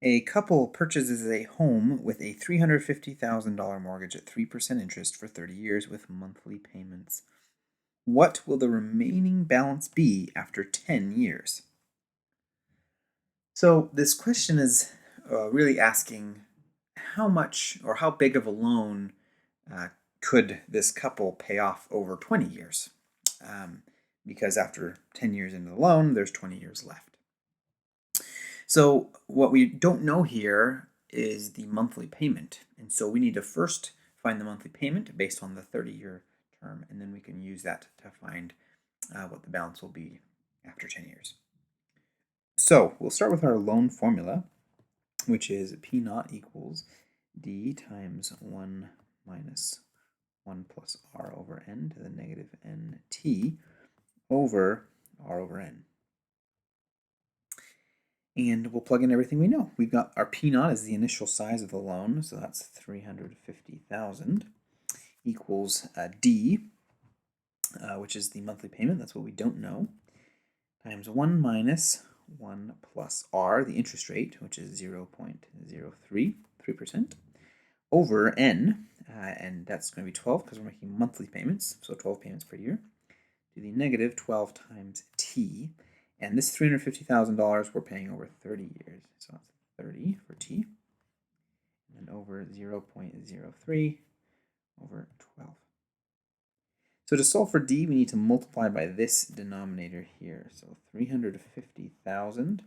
A couple purchases a home with a $350,000 mortgage at 3% interest for 30 years with monthly payments. What will the remaining balance be after 10 years? So, this question is really asking how much or how big of a loan uh, could this couple pay off over 20 years? Um, because after 10 years into the loan, there's 20 years left. So, what we don't know here is the monthly payment. And so, we need to first find the monthly payment based on the 30-year term, and then we can use that to find what the balance will be after 10 years. So, we'll start with our loan formula, which is P naught equals D times 1 minus 1 plus R over N to the negative NT over R over N. And we'll plug in everything we know. We've got our P naught is the initial size of the loan, so that's 350,000 equals D, which is the monthly payment. That's what we don't know, times 1 minus 1 plus R, the interest rate, which is 0.033%, over N, and that's going to be 12 because we're making monthly payments, so 12 payments per year, to the negative 12 times T. And this $350,000 we're paying over 30 years. So that's 30 for T. And over 0.03 over 12. So to solve for D, we need to multiply by this denominator here. So 350,000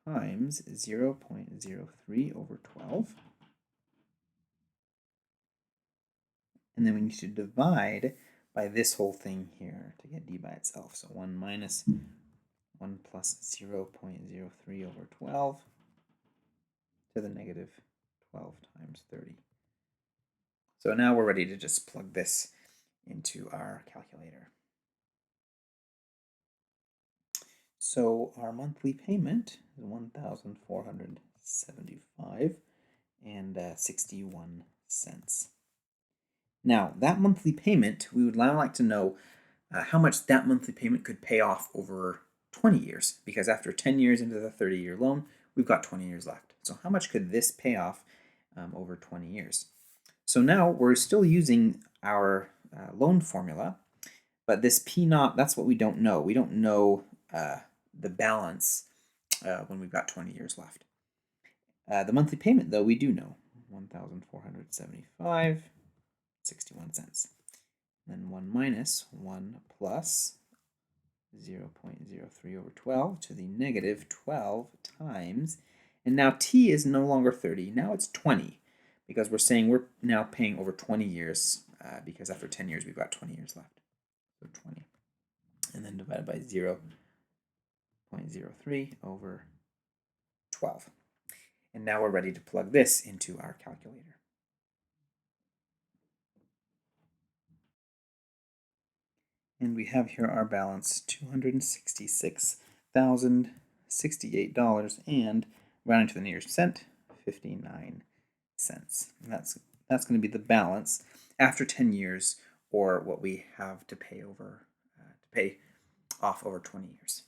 times 0.03 over 12. And then we need to divide by this whole thing here to get D by itself. So 1 minus 1 plus 0.03 over 12 to the negative 12 times 30. So now we're ready to just plug this into our calculator. So our monthly payment is $1,475 and 61 cents. Now that monthly payment, we would now like to know how much that monthly payment could pay off over 20 years, because after 10 years into the 30-year loan, we've got 20 years left. So how much could this pay off over 20 years? So now we're still using our loan formula, but this P naught, that's what we don't know. We don't know the balance when we've got 20 years left. The monthly payment, though, we do know, $1,475, 61 cents. Then 1 minus 1 plus 0.03 over 12 to the negative 12 times, and now T is no longer 30, now it's 20, because we're saying we're now paying over 20 years, because after 10 years we've got 20 years left. So 20. And then divided by 0.03 over 12. And now we're ready to plug this into our calculator. And we have here our balance, $266,068, and rounding to the nearest cent, 59 cents. And that's going to be the balance after 10 years, or what we have to pay off over 20 years.